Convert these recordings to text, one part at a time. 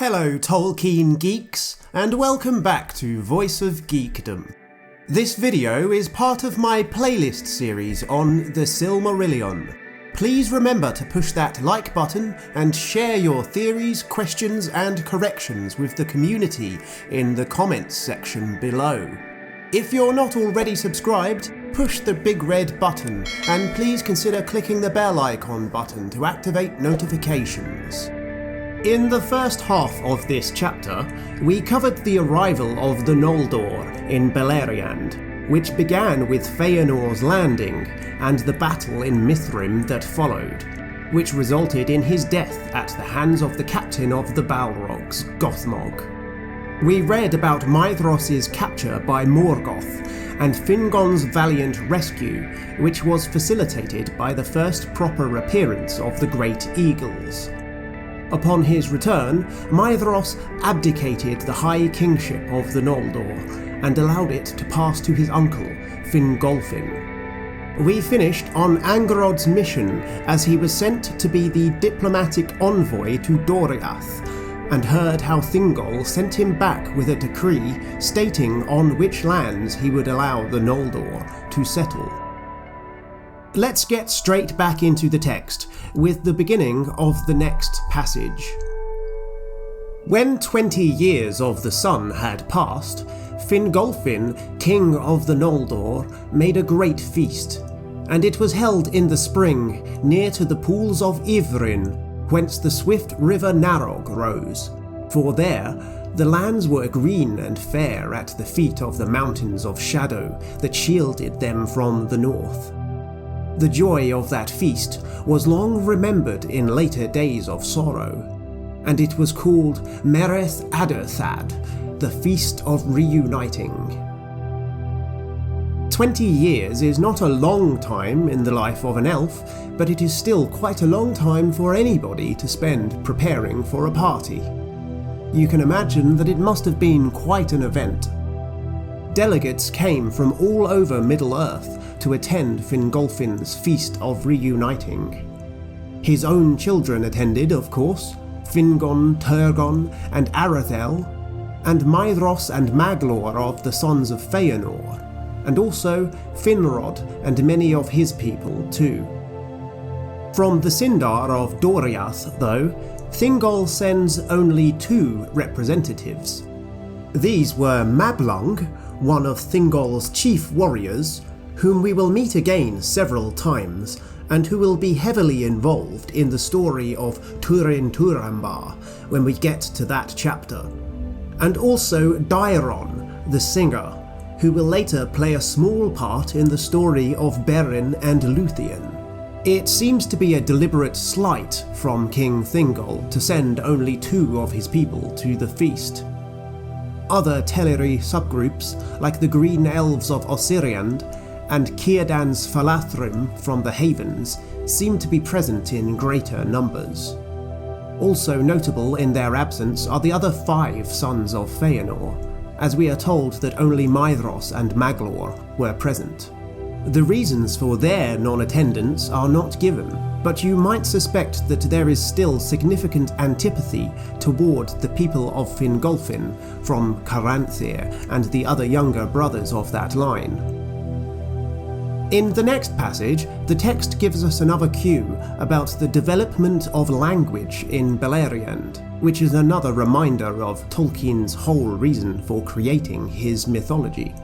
Hello Tolkien geeks, and welcome back to Voice of Geekdom. This video is part of my playlist series on the Silmarillion. Please remember to push that like button and share your theories, questions and corrections with the community in the comments section below. If you're not already subscribed, push the big red button and please consider clicking the bell icon button to activate notifications. In the first half of this chapter, we covered the arrival of the Noldor in Beleriand, which began with Feanor's landing and the battle in Mithrim that followed, which resulted in his death at the hands of the captain of the Balrogs, Gothmog. We read about Maedhros' capture by Morgoth and Fingon's valiant rescue, which was facilitated by the first proper appearance of the Great Eagles. Upon his return, Maedhros abdicated the high kingship of the Noldor and allowed it to pass to his uncle, Fingolfin. We finished on Angerod's mission as he was sent to be the diplomatic envoy to Doriath, and heard how Thingol sent him back with a decree stating on which lands he would allow the Noldor to settle. Let's get straight back into the text, with the beginning of the next passage. When 20 years of the sun had passed, Fingolfin, king of the Noldor, made a great feast, and it was held in the spring near to the pools of Ivrin, whence the swift river Narog rose, for there the lands were green and fair at the feet of the mountains of shadow that shielded them from the north. The joy of that feast was long remembered in later days of sorrow, and it was called Mereth Aderthad, the Feast of Reuniting. 20 years is not a long time in the life of an elf, but it is still quite a long time for anybody to spend preparing for a party. You can imagine that it must have been quite an event. Delegates came from all over Middle-earth to attend Fingolfin's Feast of Reuniting. His own children attended, of course, Fingon, Turgon and Arathel, and Maedhros and Maglor of the Sons of Feanor, and also Finrod and many of his people too. From the Sindar of Doriath, though, Thingol sends only 2 representatives. These were Mablung, one of Thingol's chief warriors, whom we will meet again several times, and who will be heavily involved in the story of Turin Turambar when we get to that chapter, and also Daeron, the singer, who will later play a small part in the story of Beren and Luthien. It seems to be a deliberate slight from King Thingol to send only 2 of his people to the feast. Other Teleri subgroups, like the Green Elves of Osiriand and Círdan's Falathrim from the Havens, seem to be present in greater numbers. Also notable in their absence are the other 5 sons of Feanor, as we are told that only Maedhros and Maglor were present. The reasons for their non-attendance are not given, but you might suspect that there is still significant antipathy toward the people of Fingolfin from Caranthir and the other younger brothers of that line. In the next passage, the text gives us another cue about the development of language in Beleriand, which is another reminder of Tolkien's whole reason for creating his mythology.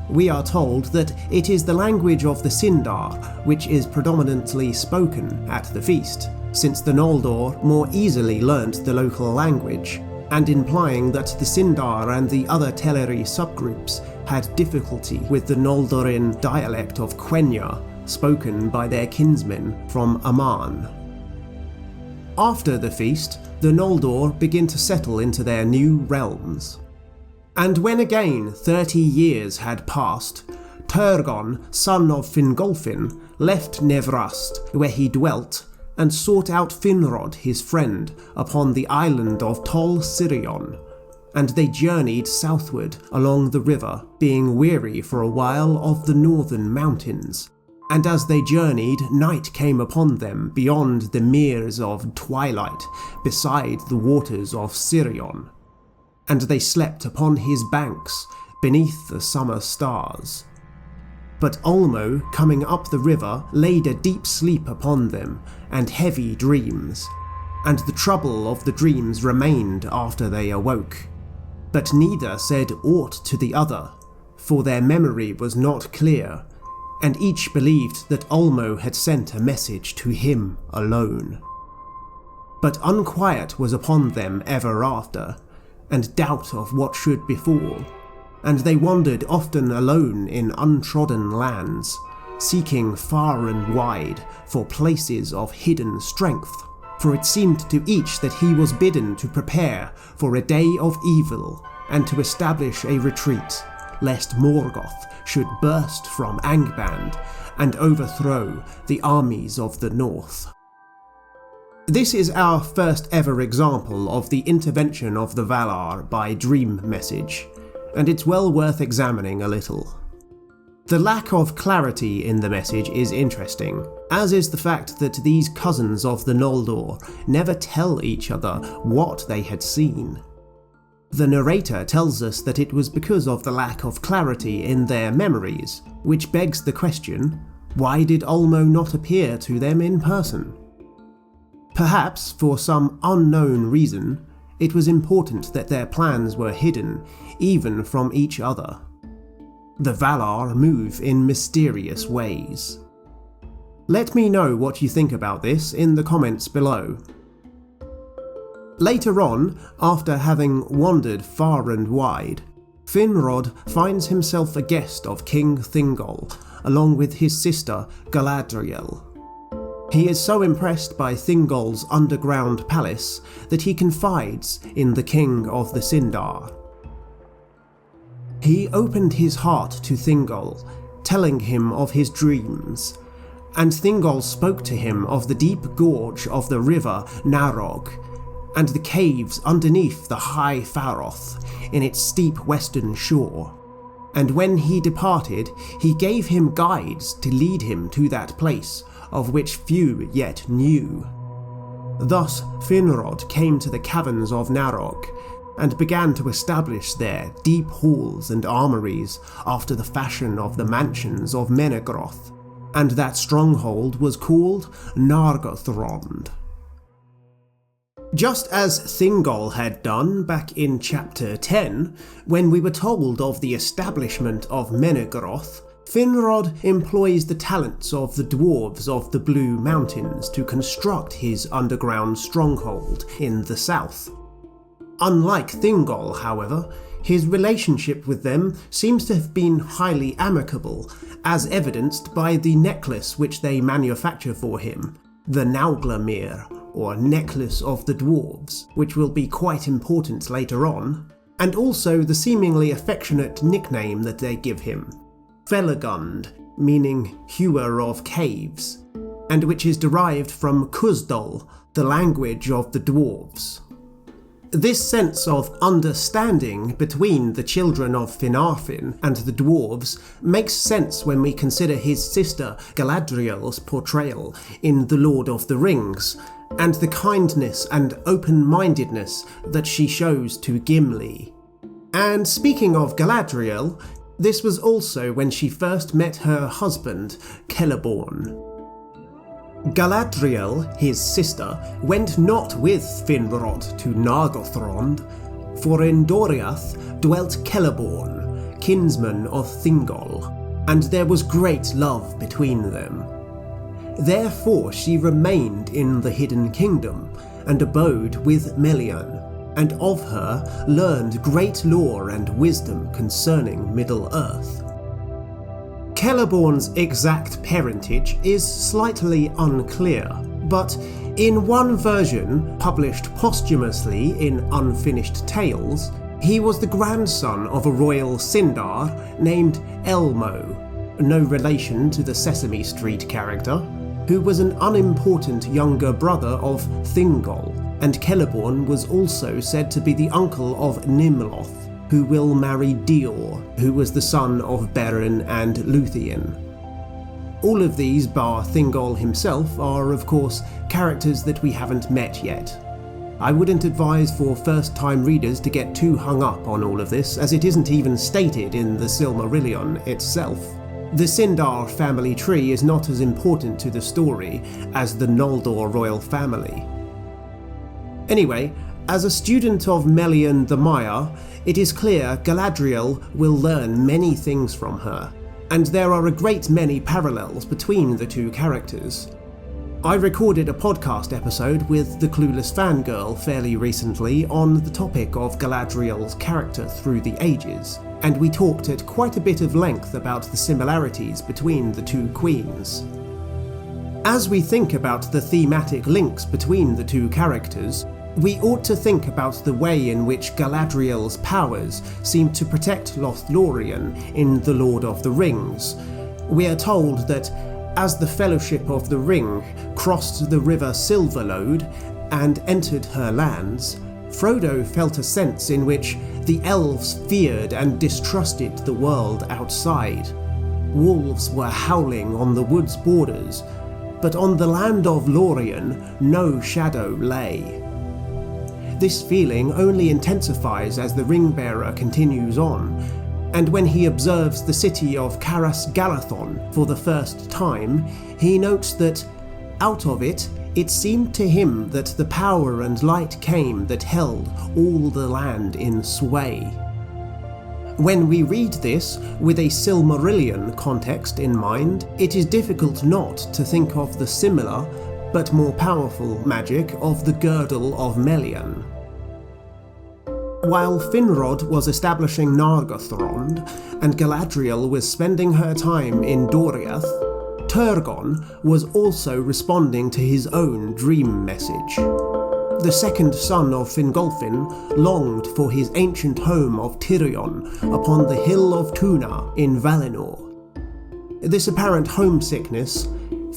We are told that it is the language of the Sindar which is predominantly spoken at the feast, since the Noldor more easily learnt the local language, and implying that the Sindar and the other Teleri subgroups had difficulty with the Noldorin dialect of Quenya, spoken by their kinsmen from Aman. After the feast, the Noldor begin to settle into their new realms. And when again 30 years had passed, Turgon, son of Fingolfin, left Nevrast, where he dwelt, and sought out Finrod his friend upon the island of Tol Sirion, and they journeyed southward along the river, being weary for a while of the northern mountains. And as they journeyed, night came upon them beyond the meres of twilight, beside the waters of Sirion. And they slept upon his banks, beneath the summer stars. But Ulmo, coming up the river, laid a deep sleep upon them, and heavy dreams. And the trouble of the dreams remained after they awoke. But neither said aught to the other, for their memory was not clear, and each believed that Ulmo had sent a message to him alone. But unquiet was upon them ever after, and doubt of what should befall, and they wandered often alone in untrodden lands, seeking far and wide for places of hidden strength, for it seemed to each that he was bidden to prepare for a day of evil, and to establish a retreat, lest Morgoth should burst from Angband and overthrow the armies of the north. This is our first ever example of the intervention of the Valar by dream message, and it's well worth examining a little. The lack of clarity in the message is interesting, as is the fact that these cousins of the Noldor never tell each other what they had seen. The narrator tells us that it was because of the lack of clarity in their memories, which begs the question, why did Ulmo not appear to them in person? Perhaps, for some unknown reason, it was important that their plans were hidden, even from each other. The Valar move in mysterious ways. Let me know what you think about this in the comments below. Later on, after having wandered far and wide, Finrod finds himself a guest of King Thingol, along with his sister Galadriel. He is so impressed by Thingol's underground palace that he confides in the King of the Sindar. He opened his heart to Thingol, telling him of his dreams, and Thingol spoke to him of the deep gorge of the river Narog, and the caves underneath the High Faroth in its steep western shore. And when he departed, he gave him guides to lead him to that place, of which few yet knew. Thus Finrod came to the caverns of Narog, and began to establish there deep halls and armories after the fashion of the mansions of Menegroth, and that stronghold was called Nargothrond. Just as Thingol had done back in chapter 10, when we were told of the establishment of Menegroth, Finrod employs the talents of the dwarves of the Blue Mountains to construct his underground stronghold in the south. Unlike Thingol, however, his relationship with them seems to have been highly amicable, as evidenced by the necklace which they manufacture for him, the Nauglamir, or Necklace of the Dwarves, which will be quite important later on, and also the seemingly affectionate nickname that they give him, Felagund, meaning hewer of caves, and which is derived from Kuzdol, the language of the dwarves. This sense of understanding between the children of Finarfin and the dwarves makes sense when we consider his sister Galadriel's portrayal in The Lord of the Rings, and the kindness and open-mindedness that she shows to Gimli. And speaking of Galadriel, this was also when she first met her husband, Celeborn. Galadriel, his sister, went not with Finrod to Nargothrond, for in Doriath dwelt Celeborn, kinsman of Thingol, and there was great love between them. Therefore she remained in the hidden kingdom, and abode with Melian, and of her learned great lore and wisdom concerning Middle-earth. Celeborn's exact parentage is slightly unclear, but in one version, published posthumously in Unfinished Tales, he was the grandson of a royal Sindar named Ulmo, no relation to the Sesame Street character, who was an unimportant younger brother of Thingol, and Celeborn was also said to be the uncle of Nimloth, who will marry Dior, who was the son of Beren and Luthien. All of these, bar Thingol himself, are of course characters that we haven't met yet. I wouldn't advise for first-time readers to get too hung up on all of this, as it isn't even stated in the Silmarillion itself. The Sindar family tree is not as important to the story as the Noldor royal family. Anyway, as a student of Melian the Maya, it is clear Galadriel will learn many things from her, and there are a great many parallels between the two characters. I recorded a podcast episode with the Clueless Fangirl fairly recently on the topic of Galadriel's character through the ages, and we talked at quite a bit of length about the similarities between the two queens. As we think about the thematic links between the two characters, we ought to think about the way in which Galadriel's powers seem to protect Lothlorien in The Lord of the Rings. We are told that as the Fellowship of the Ring crossed the river Silverlode and entered her lands, Frodo felt a sense in which the elves feared and distrusted the world outside. Wolves were howling on the wood's borders, but on the land of Lorien no shadow lay. This feeling only intensifies as the Ringbearer continues on, and when he observes the city of Caras-Galadhon for the first time, he notes that, out of it, it seemed to him that the power and light came that held all the land in sway. When we read this with a Silmarillion context in mind, it is difficult not to think of the similar, but more powerful magic of the Girdle of Melian. While Finrod was establishing Nargothrond, and Galadriel was spending her time in Doriath, Turgon was also responding to his own dream message. The second son of Fingolfin longed for his ancient home of Tirion upon the hill of Tuna in Valinor. This apparent homesickness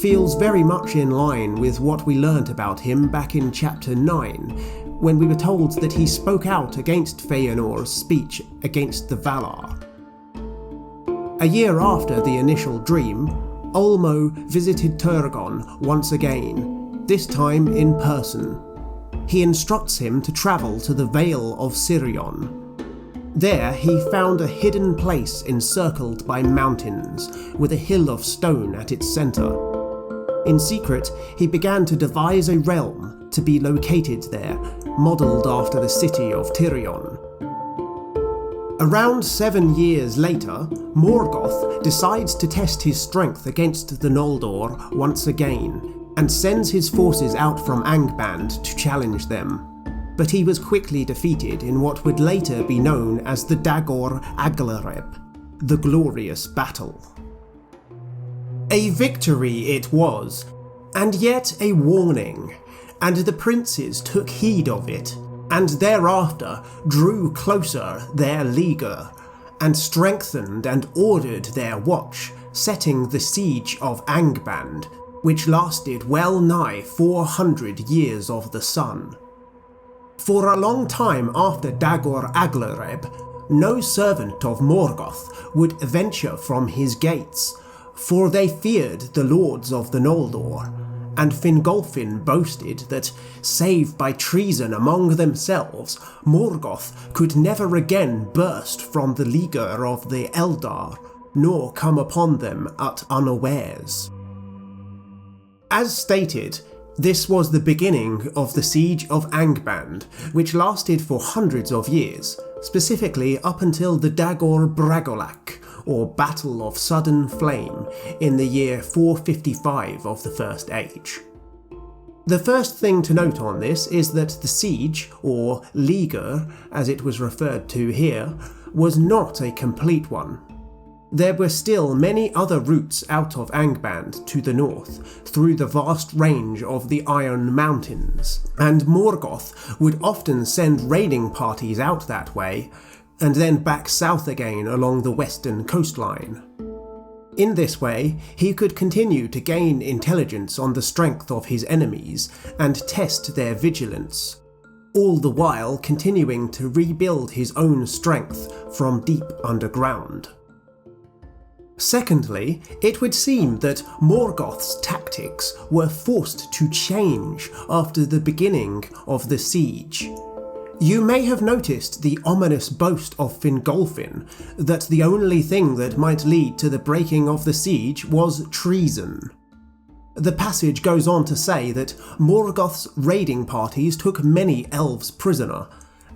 feels very much in line with what we learnt about him back in Chapter 9, when we were told that he spoke out against Feanor's speech against the Valar. A year after the initial dream, Ulmo visited Turgon once again, this time in person. He instructs him to travel to the Vale of Sirion. There he found a hidden place encircled by mountains, with a hill of stone at its centre. In secret, he began to devise a realm to be located there, modelled after the city of Tirion. Around 7 years later, Morgoth decides to test his strength against the Noldor once again, and sends his forces out from Angband to challenge them. But he was quickly defeated in what would later be known as the Dagor Aglareb, the Glorious Battle. A victory it was, and yet a warning, and the princes took heed of it, and thereafter drew closer their leaguer, and strengthened and ordered their watch, setting the siege of Angband, which lasted well nigh 400 years of the sun. For a long time after Dagor Aglareb, no servant of Morgoth would venture from his gates, for they feared the lords of the Noldor, and Fingolfin boasted that, save by treason among themselves, Morgoth could never again burst from the leaguer of the Eldar, nor come upon them at unawares. As stated, this was the beginning of the Siege of Angband, which lasted for hundreds of years, specifically up until the Dagor Bragolak, or Battle of Sudden Flame, in the year 455 of the First Age. The first thing to note on this is that the siege, or leaguer, as it was referred to here, was not a complete one. There were still many other routes out of Angband to the north, through the vast range of the Iron Mountains, and Morgoth would often send raiding parties out that way, and then back south again along the western coastline. In this way, he could continue to gain intelligence on the strength of his enemies and test their vigilance, all the while continuing to rebuild his own strength from deep underground. Secondly, it would seem that Morgoth's tactics were forced to change after the beginning of the siege. You may have noticed the ominous boast of Fingolfin that the only thing that might lead to the breaking of the siege was treason. The passage goes on to say that Morgoth's raiding parties took many elves prisoner,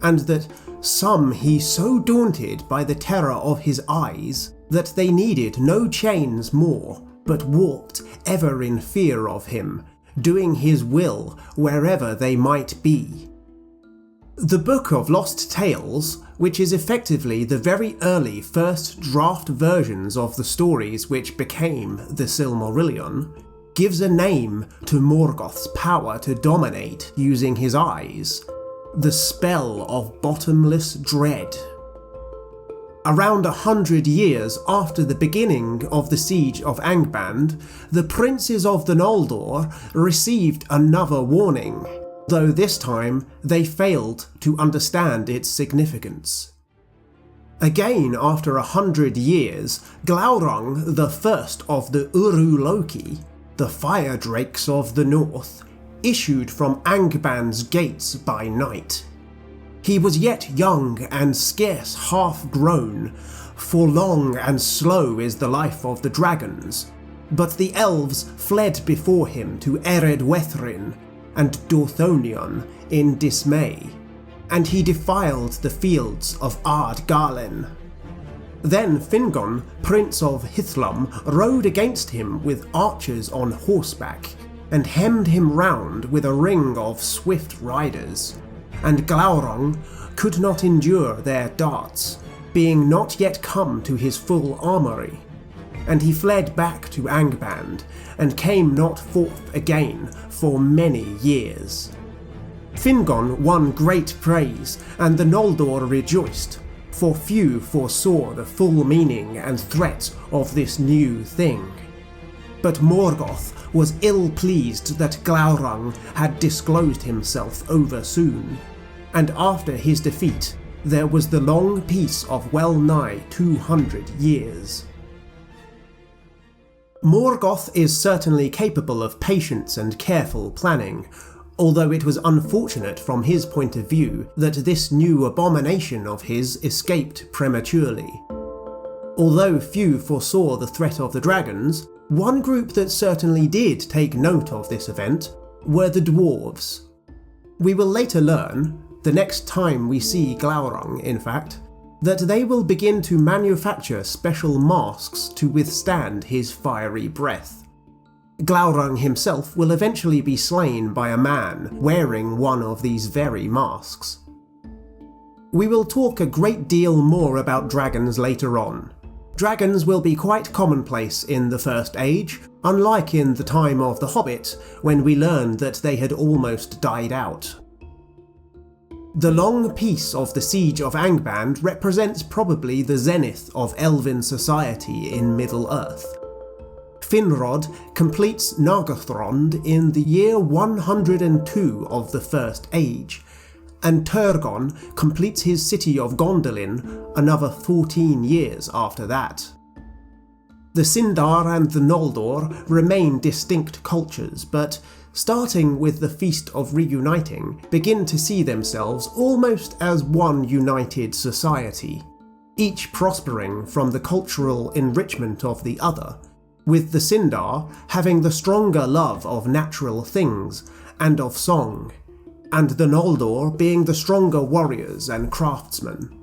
and that some he so daunted by the terror of his eyes that they needed no chains more, but walked ever in fear of him, doing his will wherever they might be. The Book of Lost Tales, which is effectively the very early first draft versions of the stories which became the Silmarillion, gives a name to Morgoth's power to dominate using his eyes: the spell of bottomless dread. Around 100 years after the beginning of the siege of Angband, the princes of the Noldor received another warning, though this time they failed to understand its significance. Again, after 100 years, Glaurung, the first of the Uruk-loki, the fire drakes of the north, issued from Angband's gates by night. He was yet young and scarce half grown, for long and slow is the life of the dragons, but the elves fled before him to Eredwethrin and Dorthonion in dismay, and he defiled the fields of Ardgalen. Then Fingon, prince of Hithlum, rode against him with archers on horseback, and hemmed him round with a ring of swift riders. And Glaurung could not endure their darts, being not yet come to his full armoury, and he fled back to Angband, and came not forth again for many years. Fingon won great praise, and the Noldor rejoiced, for few foresaw the full meaning and threat of this new thing. But Morgoth was ill-pleased that Glaurung had disclosed himself over soon, and after his defeat there was the long peace of well nigh 200 years. Morgoth is certainly capable of patience and careful planning, although it was unfortunate from his point of view that this new abomination of his escaped prematurely. Although few foresaw the threat of the dragons, one group that certainly did take note of this event were the dwarves. We will later learn, the next time we see Glaurung in fact, that they will begin to manufacture special masks to withstand his fiery breath. Glaurung himself will eventually be slain by a man wearing one of these very masks. We will talk a great deal more about dragons later on. Dragons will be quite commonplace in the First Age, unlike in the time of The Hobbit, when we learned that they had almost died out. The long peace of the Siege of Angband represents probably the zenith of elven society in Middle-earth. Finrod completes Nargothrond in the year 102 of the First Age, and Turgon completes his city of Gondolin another 14 years after that. The Sindar and the Noldor remain distinct cultures, but starting with the Feast of Reuniting, begin to see themselves almost as one united society, each prospering from the cultural enrichment of the other, with the Sindar having the stronger love of natural things and of song, and the Noldor being the stronger warriors and craftsmen.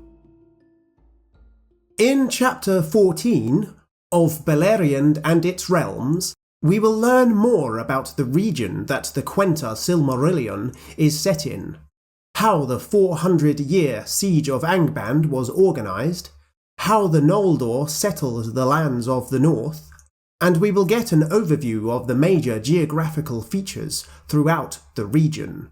In Chapter 14 of Beleriand and its realms, we will learn more about the region that the Quenta Silmarillion is set in, how the 400-year Siege of Angband was organised, how the Noldor settled the lands of the north, and we will get an overview of the major geographical features throughout the region.